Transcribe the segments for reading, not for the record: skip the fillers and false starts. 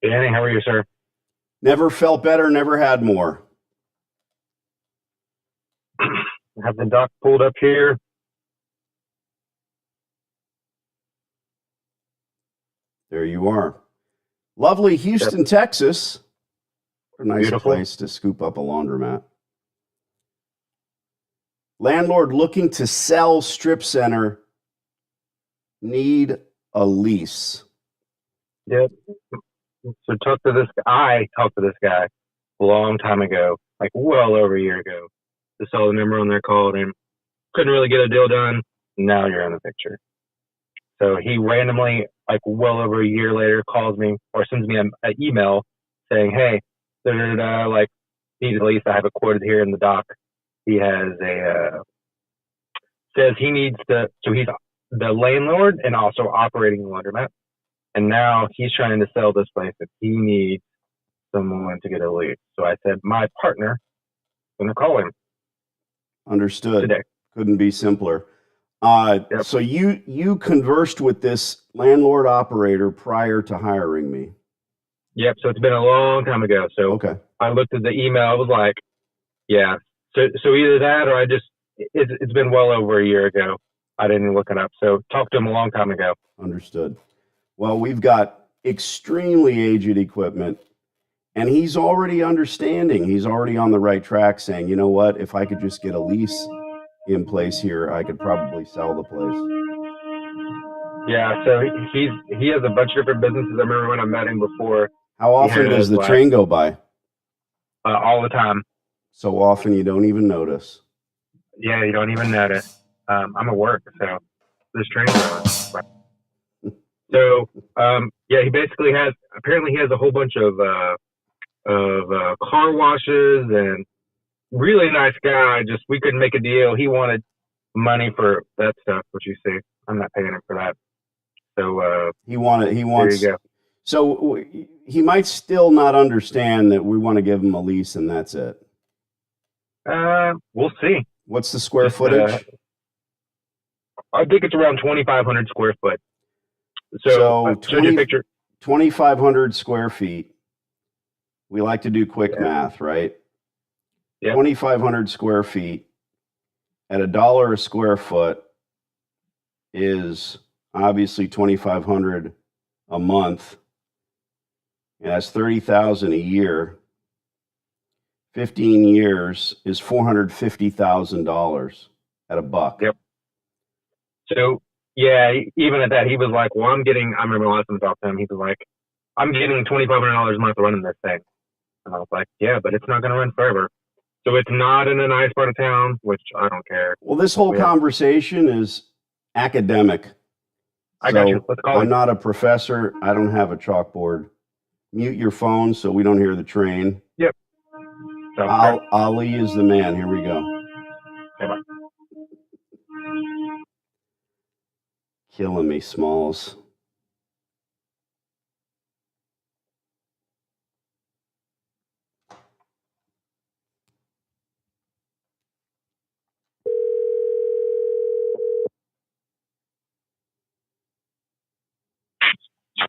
Danny, how are you, sir? Never felt better, never had more. Have the dock pulled up here? There you are. Lovely Houston, Texas. A nice Beautiful place to scoop up a laundromat. Landlord looking to sell strip center. Need a lease. Yep. So I talked to this guy a long time ago, like well over a year ago. Just saw the number on there, called him. Couldn't really get a deal done. Now you're in the picture. So he randomly, like well over a year later, calls me or sends me an email saying, "Hey, there's need a lease. I have it quoted here in the doc." He has says he needs to. So he's the landlord and also operating the laundromat. And now he's trying to sell this place and he needs someone to get a lease. So I said, my partner, I'm going to call him. Understood. Today. Couldn't be simpler. Yep. So you conversed with this landlord operator prior to hiring me. Yep. So it's been a long time ago. So okay. I looked at the email. I was like, yeah. So either that or it's been well over a year ago. I didn't look it up. So talked to him a long time ago. Understood. Well, we've got extremely aged equipment, and he's already understanding. He's already on the right track saying, you know what, if I could just get a lease in place here, I could probably sell the place. Yeah, so he has a bunch of different businesses. I remember when I met him before. How often does the train go by? All the time. So often you don't even notice. Yeah, you don't even notice. I'm at work, so this train's going. So, he basically has a whole bunch of car washes and really nice guy. Just, we couldn't make a deal. He wanted money for that stuff, which you see. I'm not paying him for that. So, he wants, there you go. So he might still not understand that we want to give him a lease and that's it. We'll see. What's the square footage? I think it's around 2,500 square foot. So 2,500 square feet. We like to do quick math, right? Yeah. 2,500 square feet at $1 a square foot is obviously 2,500 a month. And that's 30,000 a year. 15 years is $450,000 at $1. Yep. So, yeah, even at that, he was like, well, I remember last time I talked to him, he was like, I'm getting $2,500 a month running this thing. And I was like, yeah, but it's not going to run forever. So it's not in a nice part of town, which I don't care. Well, this whole conversation is academic. I got you. Let's call I'm not a professor. I don't have a chalkboard. Mute your phone so we don't hear the train. Yep. Ali is the man. Here we go. Okay, bye. Killing me, Smalls.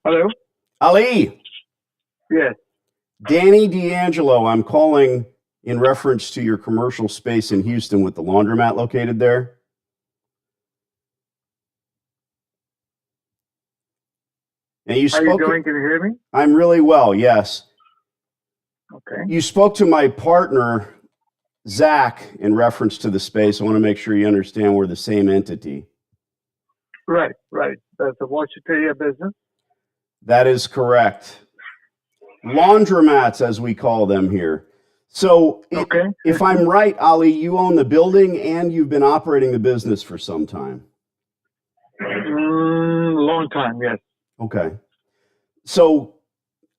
Hello? Ali. Yes. Danny D'Angelo. I'm calling in reference to your commercial space in Houston with the laundromat located there. Now you spoke. How are you doing? Can you hear me? I'm really well, yes. Okay. You spoke to my partner, Zach, in reference to the space. I want to make sure you understand we're the same entity. Right. That's a Washington business. That is correct. Laundromats, as we call them here. So if I'm right, Ali, you own the building and you've been operating the business for some time. Long time, yes. Okay. So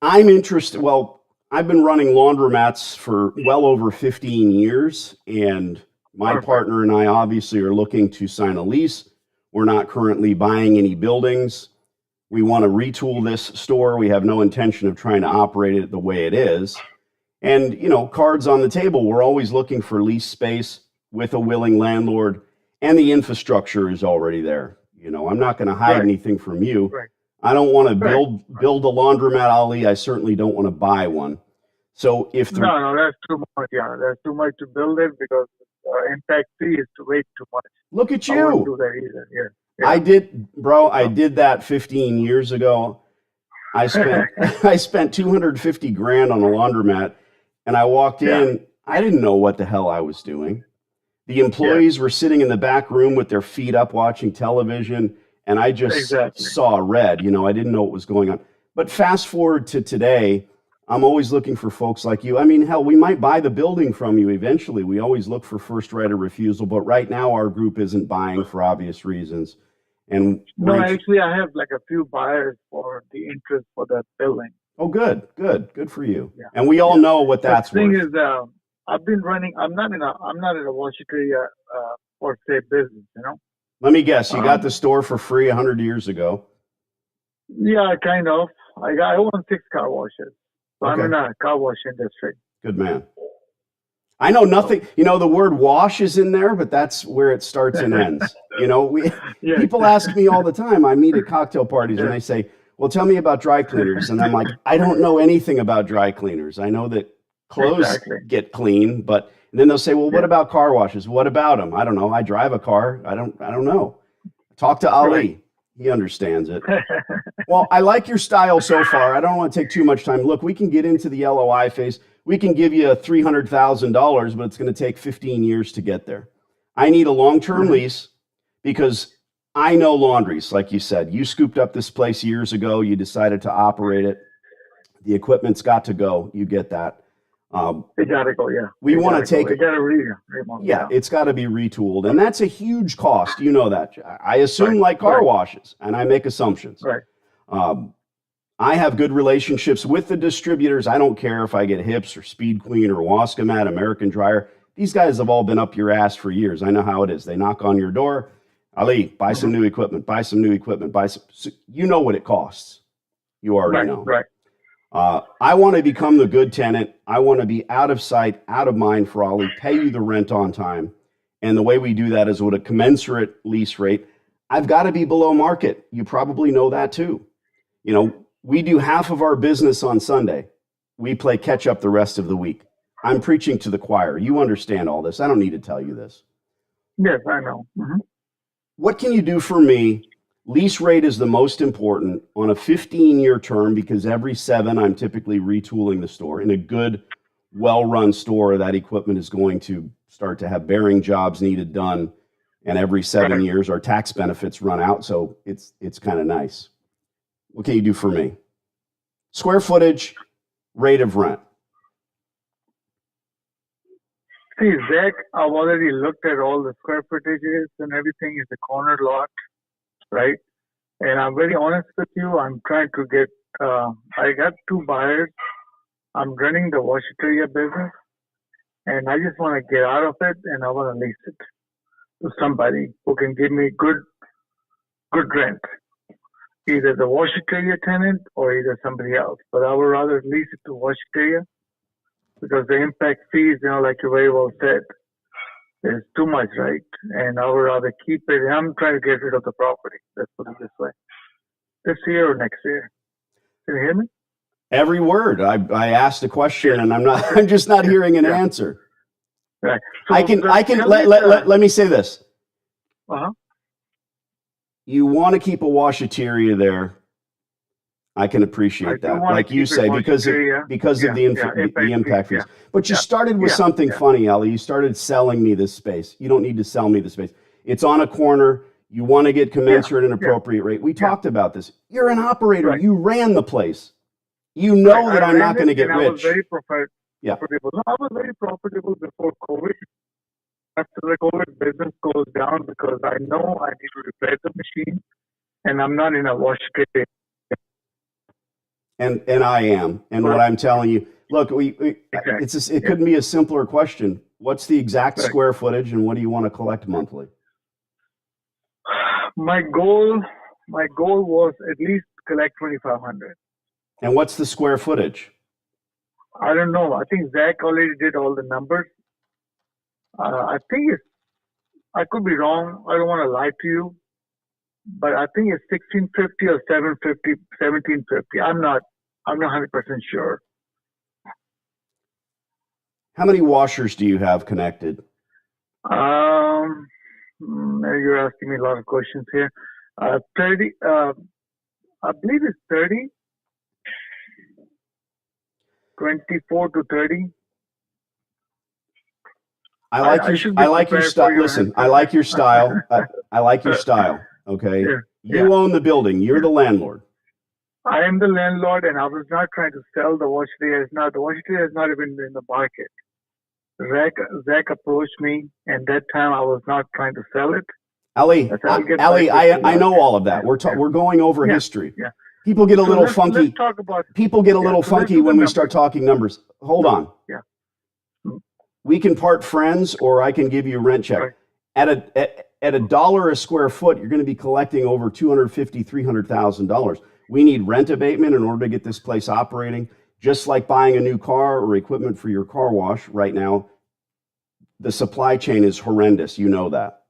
I'm interested. Well, I've been running laundromats for well over 15 years, and my partner and I obviously are looking to sign a lease. We're not currently buying any buildings. We want to retool this store. We have no intention of trying to operate it the way it is. And, cards on the table, we're always looking for lease space with a willing landlord, and the infrastructure is already there. I'm not going to hide anything from you. Right. I don't want to Correct. build a laundromat, Ali. I certainly don't want to buy one. So if the No, that's too much. Yeah, that's too much to build it because impact fee is way too much. look at I wouldn't you, do that either. Yeah, I yeah. did, bro. I So, did that 15 years ago. I spent I spent 250 grand on a laundromat, and I walked yeah, in. I didn't know what the hell I was doing. The yeah, employees were sitting in the back room with their feet up watching television, and I just exactly. saw red. I didn't know what was going on. But fast forward to today, I'm always looking for folks like you. I mean, hell, we might buy the building from you eventually. We always look for first right of refusal, but right now our group isn't buying for obvious reasons. And No, we're actually, I have like a few buyers for the interest for that building. oh, good for you. Yeah, And we all yeah. know what But that's the thing worth. is, I've been running. I'm not in a washateria for say business. Let me guess, you got the Um, store for free 100 years ago. yeah, kind of. I own 6 car washes, so I'm Okay, in a car wash industry. good man. I know So nothing. The word wash is in there, but that's where it starts and ends. We yes, people ask me all the time. I meet at cocktail parties and yes, they say, "Well, tell me about dry cleaners." And I'm like, "I don't know anything about dry cleaners. I know that clothes exactly. get clean, but." And then they'll say, "Well, what Yeah, about car washes? What about them?" I don't know. I drive a car. I don't know. Talk to right. Ali. He understands it. Well, I like your style so far. I don't want to take too much time. Look, we can get into the LOI phase. We can give you $300,000, but it's going to take 15 years to get there. I need a long-term Mhm. lease because I know laundries, like you said. You scooped up this place years ago. You decided to operate it. The equipment's got to go. You get that. Um, It gotta go. Yeah, we it want to gotta go. take, It gotta remodel. yeah, Yeah, it's got to be retooled, and that's a huge cost. You know that. I assume right, like car right, washes, and I make assumptions. right. Um, I have good relationships with the distributors. I don't care if I get Hips or Speed Queen or Wascomat, American Dryer. These guys have all been up your ass for years. I know how it is. They knock on your door. Ali, buy some Mhm. new equipment, buy some new equipment, buy some. You know what it costs. You already Right, know. right. I want to become the good tenant. I want to be out of sight, out of mind for Ali, pay you the rent on time. And the way we do that is with a commensurate lease rate. I've got to be below market. You probably know that too. We do half of our business on Sunday. We play catch up the rest of the week. I'm preaching to the choir. You understand all this. I don't need to tell you this. Yes, I know. What can you do for me? Lease rate is the most important on a 15-year term because every 7, I'm typically retooling the store. In a good, well run store, that equipment is going to start to have bearing jobs needed done. And every 7 Right. years, our tax benefits run out. So it's kind of nice. What can you do for me? Square footage, rate of rent. See, Zach, I've already looked at all the square footages and everything. It's a corner lot, right? And I'm very honest with you. I'm trying to get. I got 2 buyers. I'm running the washateria business, and I just want to get out of it, and I want to lease it to somebody who can give me good rent, either the washateria tenant or either somebody else. But I would rather lease it to washateria because the impact fees, like you very well said, is too much, right? And I would rather keep it. And I'm trying to get rid of the property. Let's put it this way: this year or next year. Can you hear me? Every word. I asked a question Yeah. and Okay. I'm just not Yeah. hearing an Yeah. answer. Right. I So can I can tell me let me say this. uh-huh. You want to keep a washateria there. I can I appreciate do that. want to Like you keep it say, washateria. because of Yeah. the Yeah. the Impact fee. impact Yeah. fees. But you Yeah. started with Yeah. something Yeah. funny, Ali. You started selling me this space. You don't need to sell me the space. It's on a corner. You want to get Yeah. commensurate and Yeah. appropriate rate. We Yeah. talked about this. You're an operator. Right. You ran the place. You Right. know I that I'm ran not going it to get and I was rich. very Yeah. profitable. No, I was very profitable before COVID. After the COVID, business goes down because I know I need to repair the machine, and I'm not in a washateria. And I am. And what So I'm telling you, look, exactly. it Yeah. couldn't be a simpler question. What's the exact Right. square footage and what do you want to collect monthly? My goal was at least collect 2,500. And what's the square footage? I don't know. I think Zach already did all the numbers. I think I could be wrong. I don't want to lie to you, but I think it's 1650 or 750, 1750. I'm not 100% sure. How many washers do you have connected? You're asking me a lot of questions here. 30. I believe it's 30. 24 to 30. I like your style. Listen, I like your style. I like your style. Okay. Yeah, You own the building. You're the landlord. I am the landlord, and I was not trying to sell the wash area. The wash area has not even in the market. Zach approached me, and that time I was not trying to sell it. Ali, I know all of that. We're going over history. Yeah. People get a little funky. Let's talk about. People get a little funky when we start talking numbers. Hold on. Yeah. We can part friends, or I can give you a rent check. Right. At $1 a square foot, you're going to be collecting over $250,000, $300,000. We need rent abatement in order to get this place operating. Just like buying a new car or equipment for your car wash right now, the supply chain is horrendous. You know that.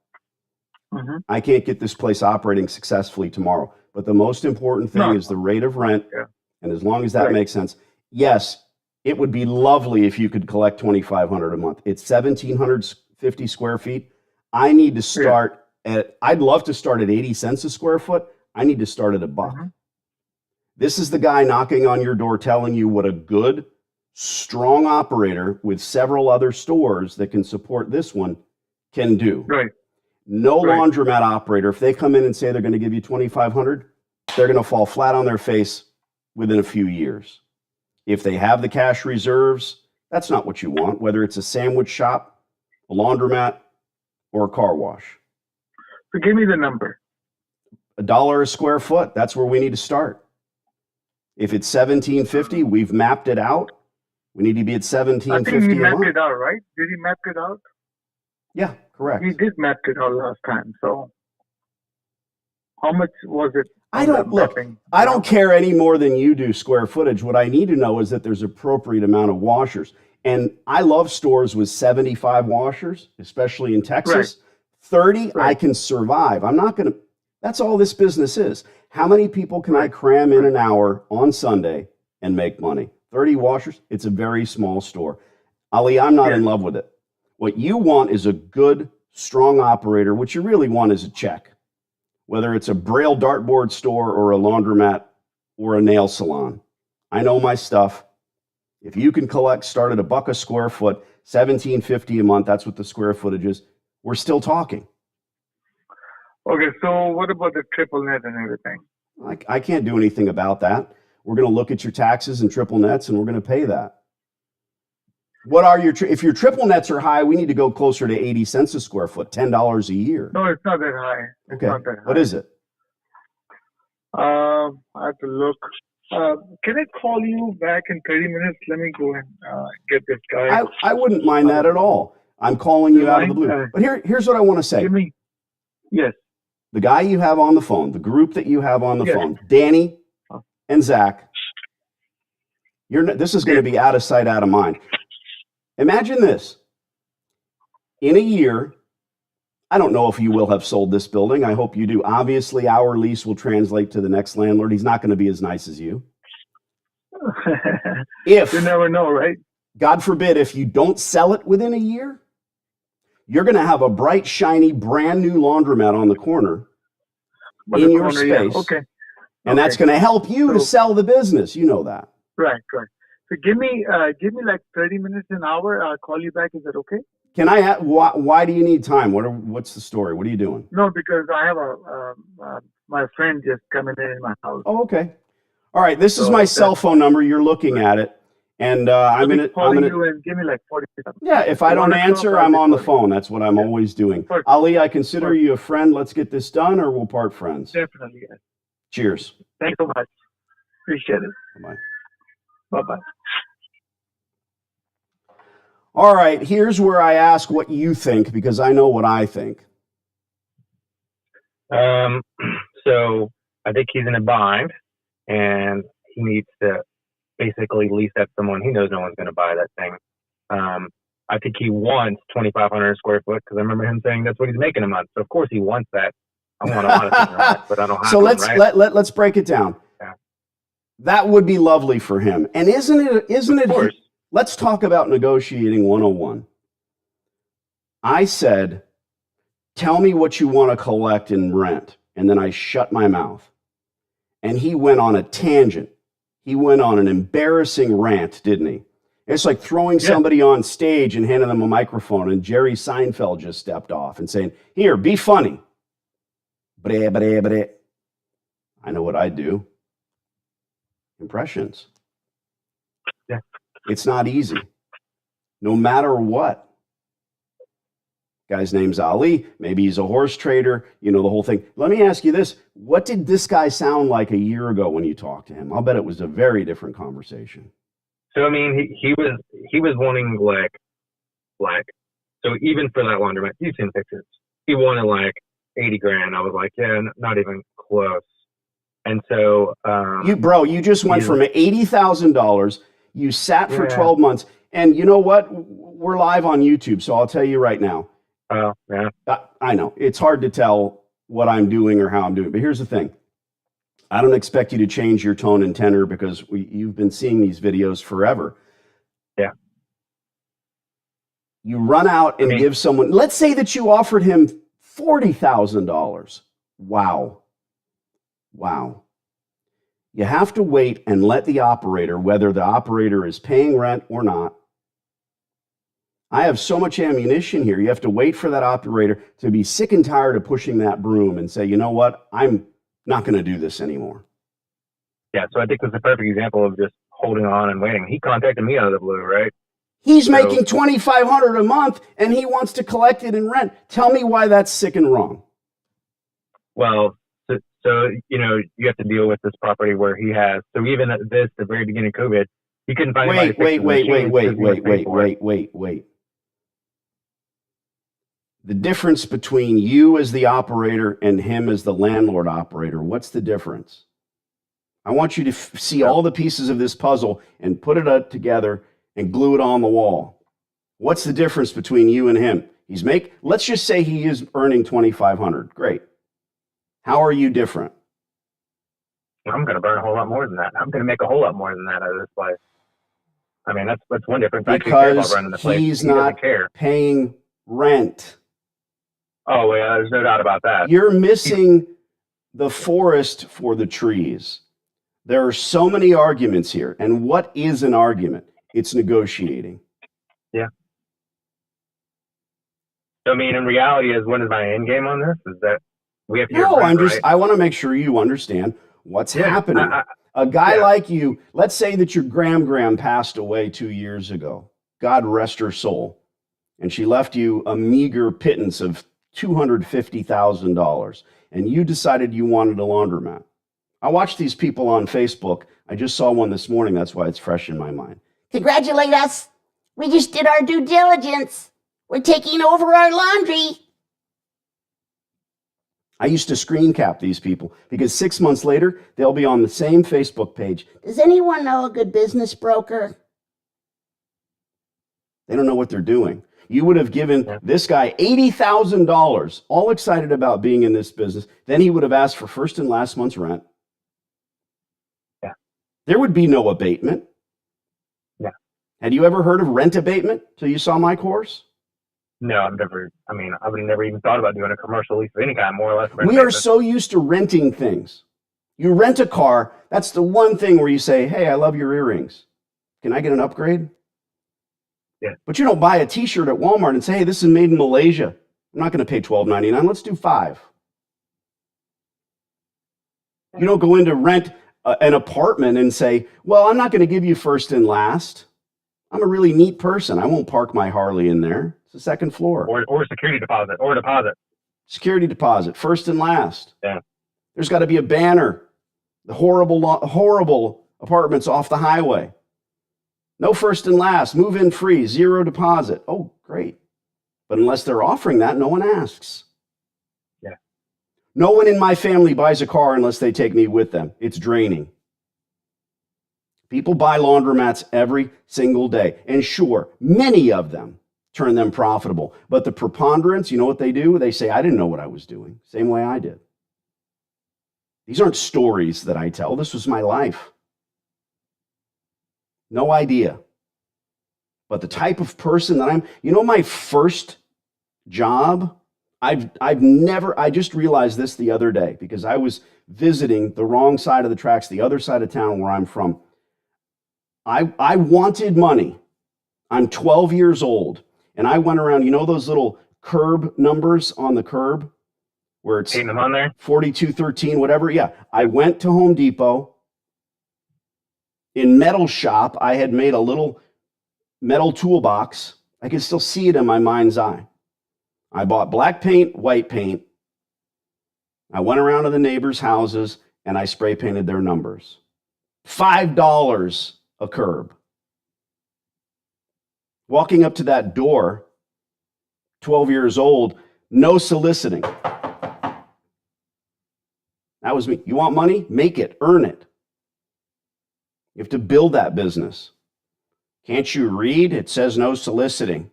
Mm-hmm. I can't get this place operating successfully tomorrow. But the most important thing is the rate of rent. Yeah. And as long as that makes sense, yes, it would be lovely if you could collect $2,500 a month. It's 1,750 square feet. I need to start I'd love to start at 80 cents a square foot. I need to start at $1. Mm-hmm. This is the guy knocking on your door telling you what a good, strong operator with several other stores that can support this one can do. Right. No laundromat operator, if they come in and say they're going to give you $2,500, they're going to fall flat on their face within a few years. If they have the cash reserves, that's not what you want, whether it's a sandwich shop, a laundromat, or a car wash. So give me the number. $1 a square foot, that's where we need to start. If it's $1,750, we've mapped it out. We need to be at $1,750 I think he a mapped month. it out, right? Did he map it out? Yeah, correct. He did map it out last time. So how much was it? I don't care any more than you do square footage. What I need to know is that there's appropriate amount of washers. And I love stores with 75 washers, especially in Texas. 30, I can survive. I'm not going to, that's all this business is. How many people can I cram in an hour on Sunday and make money? 30 washers? It's a very small store. Ali, I'm not in love with it. What you want is a good, strong operator. What you really want is a check. Whether it's a Braille dartboard store or a laundromat or a nail salon. I know my stuff. If you can start at $1 a square foot, $1,750 a month, that's what the square footage is, we're still talking. Okay, so what about the triple net and everything? I can't do anything about that. We're going to look at your taxes and triple nets, and we're going to pay that. What are if your triple nets are high, we need to go closer to 80 cents a square foot, $10 a year. No, it's not that high. It's not that high. What is it? I have to look. Can I call you back in 30 minutes? Let me go and get this guy. I wouldn't mind that at all. I'm calling you out of the blue. But here's what I want to say. Yes. The guy you have on the phone, the group that you have on the phone, Danny and Zach, this is going to be out of sight, out of mind. Imagine this. In a year, I don't know if you will have sold this building. I hope you do. Obviously, our lease will translate to the next landlord. He's not going to be as nice as you. You never know, right? God forbid, if you don't sell it within a year, you're going to have a bright, shiny, brand new laundromat on the corner in your space. Yeah. Okay. And that's going to help you to sell the business. You know that. Right. So give me like 30 minutes, an hour. I'll call you back. Is that okay? Can I ask, why do you need time? What's the story? What are you doing? No, because I have my friend just coming in my house. Oh, okay. All right. This is my cell phone number. You're looking at it. And I'm going to call you and give me like 40 minutes. Yeah, if I don't answer, I'm on the phone. That's what I'm always doing. Perfect. Ali, I consider you a friend. Let's get this done or we'll part friends. Definitely, yes. Cheers. Thanks so much. Appreciate it. Bye-bye. Bye-bye. All right, here's where I ask what you think, because I know what I think. So I think he's in a bind, and he needs to basically lease that someone. He knows no one's going to buy that thing. I think he wants 2,500 square foot, because I remember him saying that's what he's making a month. So of course he wants that. I want a lot of things in life, but I don't have So one, right? let's break it down. Yeah. That would be lovely for him. And isn't Of it? course. Let's talk about negotiating 101. I said, tell me what you want to collect in rent. And then I shut my mouth. And he went on a tangent. He went on an embarrassing rant, didn't he? It's like throwing somebody on stage and handing them a microphone, and Jerry Seinfeld just stepped off and saying, here, be funny. Bre, bre, bre. I know what I do. Impressions. Yeah. It's not easy. No matter what. Guy's name's Ali. Maybe he's a horse trader. You know, the whole thing. Let me ask you this. What did this guy sound like a year ago when you talked to him? I'll bet it was a very different conversation. So I mean, he was wanting like so even for that laundromat, you've seen pictures. He wanted like 80 grand. I was like, yeah, not even close. And so you just went from $80,000. You sat for 12 months, and you know what? We're live on YouTube, so I'll tell you right now. Oh, yeah. I know it's hard to tell what I'm doing or how I'm doing, but here's the thing. I don't expect you to change your tone and tenor because you've been seeing these videos forever. Yeah. You run out and give someone, let's say that you offered him $40,000. Wow. You have to wait and let the operator, whether the operator is paying rent or not. I have so much ammunition here. You have to wait for that operator to be sick and tired of pushing that broom and say, you know what? I'm not going to do this anymore. Yeah, so I think it's a perfect example of just holding on and waiting. He contacted me out of the blue, right? He's making $2,500 a month and he wants to collect it in rent. Tell me why that's sick and wrong. Well, so you know, you have to deal with this property where he has. So even at the very beginning of COVID, he couldn't find anybody. Wait. The difference between you as the operator and him as the landlord operator, what's the difference? I want you to see all the pieces of this puzzle and put it together and glue it on the wall. What's the difference between you and him? Let's just say he is earning $2,500. Great. How are you different? I'm going to burn a whole lot more than that. I'm going to make a whole lot more than that out of this place. I mean, that's one difference. Because he's not paying rent. Oh, yeah, there's no doubt about that. You're missing the forest for the trees. There are so many arguments here. And what is an argument? It's negotiating. Yeah. So, I mean, in reality, what is my end game on this? Is that we have to I want to make sure you understand what's happening. A guy like you, let's say that your Gram passed away 2 years ago. God rest her soul. And she left you a meager pittance of $250,000, and you decided you wanted a laundromat. I watch these people on Facebook. I just saw one this morning. That's why it's fresh in my mind. Congratulate us. We just did our due diligence. We're taking over our laundry. I used to screen cap these people because 6 months later, they'll be on the same Facebook page. Does anyone know a good business broker? They don't know what they're doing. You would have given this guy $80,000, all excited about being in this business. Then he would have asked for first and last month's rent. Yeah. There would be no abatement. Yeah. Had you ever heard of rent abatement till you saw my course? No, I would have never even thought about doing a commercial lease of any kind, more or less. We are so used to renting things. You rent a car, that's the one thing where you say, hey, I love your earrings. Can I get an upgrade? Yeah. But you don't buy a t-shirt at Walmart and say, hey, this is made in Malaysia. I'm not going to pay $12.99. Let's do $5. You don't go in to rent an apartment and say, well, I'm not going to give you first and last. I'm a really neat person. I won't park my Harley in there. It's the second floor. Or security deposit. Security deposit, first and last. Yeah. There's got to be a banner. The horrible apartments off the highway. No first and last, move in free, 0 deposit. Oh, great. But unless they're offering that, no one asks. Yeah. No one in my family buys a car unless they take me with them. It's draining. People buy laundromats every single day. And sure, many of them turn them profitable. But the preponderance, you know what they do? They say, I didn't know what I was doing. Same way I did. These aren't stories that I tell. This was my life. No idea. But the type of person that my first job, I just realized this the other day because I was visiting the wrong side of the tracks, the other side of town where I'm from. I wanted money. I'm 12 years old, and I went around, those little curb numbers on the curb where it's Painting them on there? 4213, whatever. Yeah, I went to Home Depot. In metal shop, I had made a little metal toolbox. I can still see it in my mind's eye. I bought black paint, white paint. I went around to the neighbors' houses, and I spray painted their numbers. $5 a curb. Walking up to that door, 12 years old, no soliciting. That was me. You want money? Make it. Earn it. You have to build that business. Can't you read? It says no soliciting.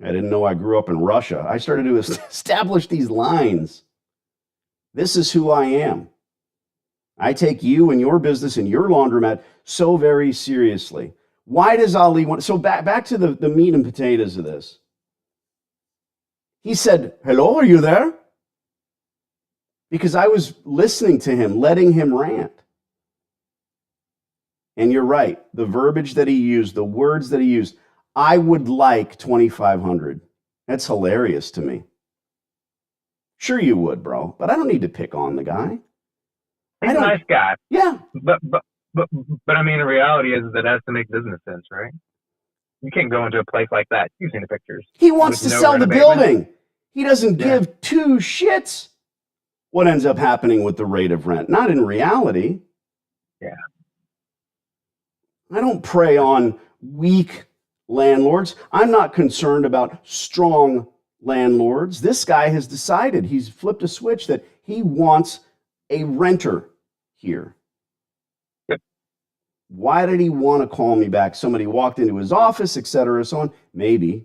I didn't know I grew up in Russia. I started to establish these lines. This is who I am. I take you and your business and your laundromat so very seriously. Why does Ali want... So back to the meat and potatoes of this. He said, hello, are you there? Because I was listening to him, letting him rant. And you're right. The verbiage that he used, the words that he used, I would like 2,500. That's hilarious to me. Sure you would, bro. But I don't need to pick on the guy. He's a nice guy. Yeah. But I mean, the reality is that has to make business sense, right? You can't go into a place like that. You've seen the pictures. He wants to sell the building. He doesn't give two shits what ends up happening with the rate of rent. Not in reality. Yeah. I don't prey on weak landlords. I'm not concerned about strong landlords. This guy has decided, he's flipped a switch that he wants a renter here. Yep. Why did he want to call me back? Somebody walked into his office, et cetera, so on. Maybe.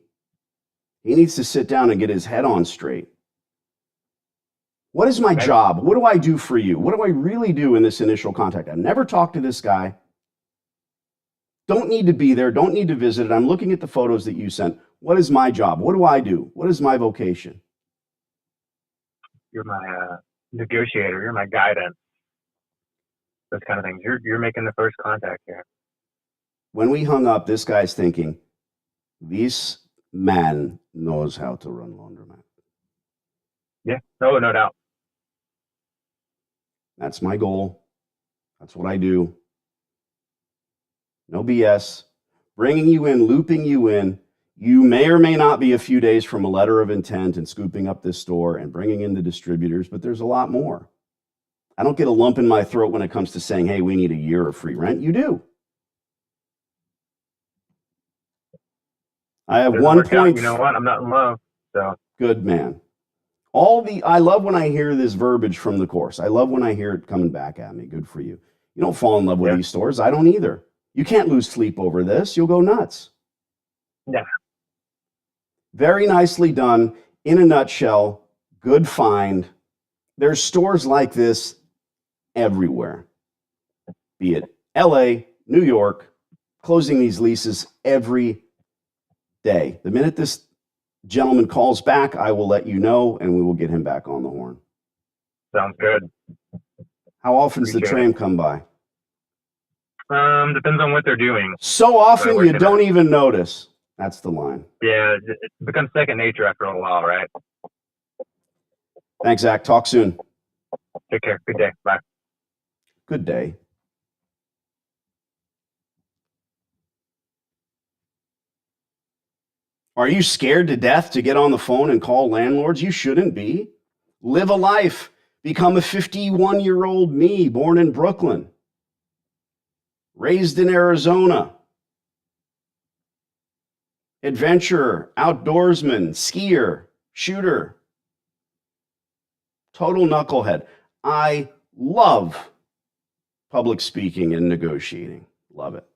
He needs to sit down and get his head on straight. What is my job? What do I do for you? What do I really do in this initial contact? I've never talked to this guy. Don't need to be there. Don't need to visit it. I'm looking at the photos that you sent. What is my job? What do I do? What is my vocation? You're my negotiator. You're my guidance. Those kind of things. You're making the first contact here. When we hung up, this guy's thinking, this man knows how to run laundromat. Yeah, no doubt. That's my goal. That's what I do. No BS. Bringing you in, looping you in. You may or may not be a few days from a letter of intent and scooping up this store and bringing in the distributors, but there's a lot more. I don't get a lump in my throat when it comes to saying, hey, we need a year of free rent. You do. I have 1 point. You know what? I'm not in love. So good man. I love when I hear this verbiage from the course. I love when I hear it coming back at me. Good for you. You don't fall in love with these stores. I don't either. You can't lose sleep over this. You'll go nuts. Yeah. Very nicely done. In a nutshell, good find. There's stores like this everywhere. Be it LA, New York, closing these leases every day. The minute this gentleman calls back, I will let you know, and we will get him back on the horn. Sounds good. How often does the tram come by? Depends on what they're doing. So often you don't even notice. That's the line. Yeah, it becomes second nature after a while, right? Thanks, Zach. Talk soon. Take care. Good day. Bye. Good day. Are you scared to death to get on the phone and call landlords? You shouldn't be. Live a life. Become a 51-year-old me, born in Brooklyn, raised in Arizona. Adventurer, outdoorsman, skier, shooter. Total knucklehead. I love public speaking and negotiating. Love it.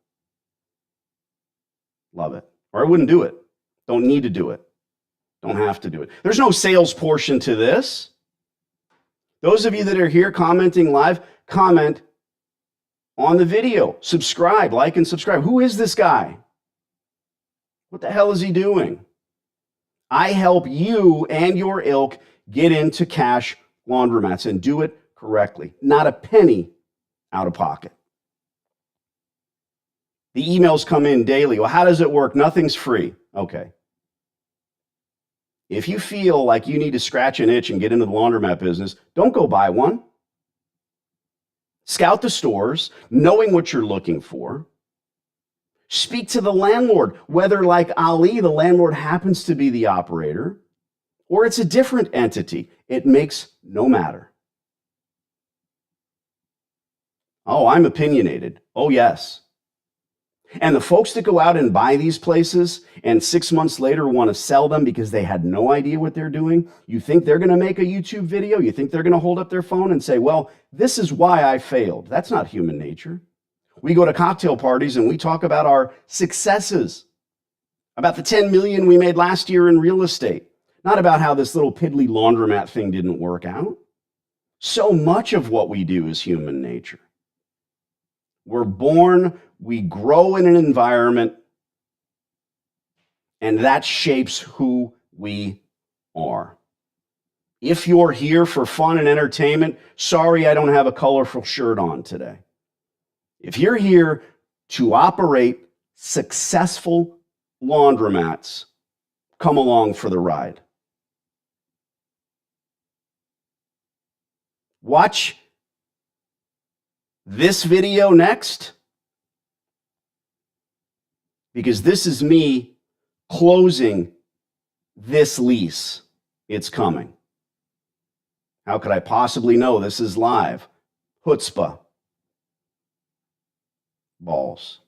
Love it. Or I wouldn't do it. Don't need to do it. Don't have to do it. There's no sales portion to this. Those of you that are here commenting live, comment on the video. Subscribe, like and subscribe. Who is this guy? What the hell is he doing? I help you and your ilk get into cash laundromats and do it correctly. Not a penny out of pocket. The emails come in daily. Well, how does it work? Nothing's free. Okay. If you feel like you need to scratch an itch and get into the laundromat business, don't go buy one. Scout the stores, knowing what you're looking for. Speak to the landlord, whether like Ali, the landlord happens to be the operator, or it's a different entity. It makes no matter. Oh, I'm opinionated. Oh, yes. And the folks that go out and buy these places and 6 months later want to sell them because they had no idea what they're doing, you think they're going to make a YouTube video? You think they're going to hold up their phone and say, well, this is why I failed? That's not human nature. We go to cocktail parties and we talk about our successes, about the 10 million we made last year in real estate, not about how this little piddly laundromat thing didn't work out. So much of what we do is human nature. We're born, we grow in an environment, and that shapes who we are. If you're here for fun and entertainment, sorry I don't have a colorful shirt on today. If you're here to operate successful laundromats, come along for the ride. Watch this video next, because this is me closing this lease. It's coming. How could I possibly know this is live? Chutzpah. Balls.